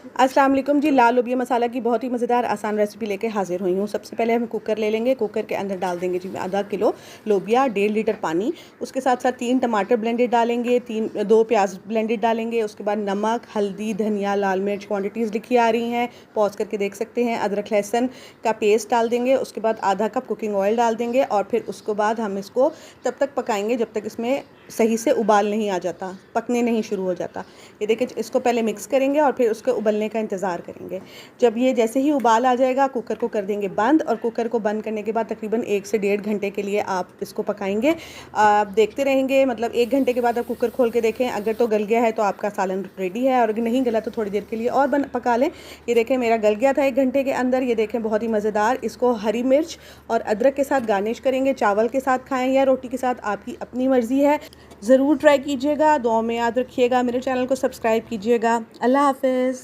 अस्सलाम वालेकुम जी। लाल लोबिया मसाला की बहुत ही मज़ेदार आसान रेसिपी लेके हाज़िर हुई हूँ। सबसे पहले हम कुकर ले लेंगे। कुकर के अंदर डाल देंगे जी आधा किलो लोबिया, 1.5 लीटर पानी। उसके साथ साथ 3 टमाटर ब्लेंडेड डालेंगे, 2 प्याज ब्लेंडेड डालेंगे। उसके बाद नमक, हल्दी, धनिया, लाल मिर्च क्वांटिटीज़ लिखी आ रही हैं, पॉज़ करके देख सकते हैं। अदरक लहसुन का पेस्ट डाल देंगे। उसके बाद आधा कप कुकिंग ऑयल डाल देंगे और फिर उसके बाद हम इसको तब तक पकाएंगे जब तक इसमें सही से उबाल नहीं आ जाता, पकने नहीं शुरू हो जाता। ये देखिए, इसको पहले मिक्स करेंगे और फिर उसके उबलने का इंतज़ार करेंगे। जब ये जैसे ही उबाल आ जाएगा, कुकर को कर देंगे बंद और कुकर को बंद करने के बाद तकरीबन 1 से 1.5 घंटे के लिए आप इसको पकाएंगे। आप देखते रहेंगे, मतलब 1 घंटे के बाद आप कुकर खोल के देखें, अगर तो गल गया है तो आपका सालन रेडी है और अगर नहीं गला तो थोड़ी देर के लिए और पका लें। ये देखें, मेरा गल गया था 1 घंटे के अंदर। ये देखें, बहुत ही मज़ेदार। इसको हरी मिर्च और अदरक के साथ गार्निश करेंगे। चावल के साथ खाएं या रोटी के साथ, आपकी अपनी मर्ज़ी है। ज़रूर ट्राई कीजिएगा। दुआओं में याद रखिएगा। मेरे चैनल को सब्सक्राइब कीजिएगा। अल्लाह हाफ़िज़।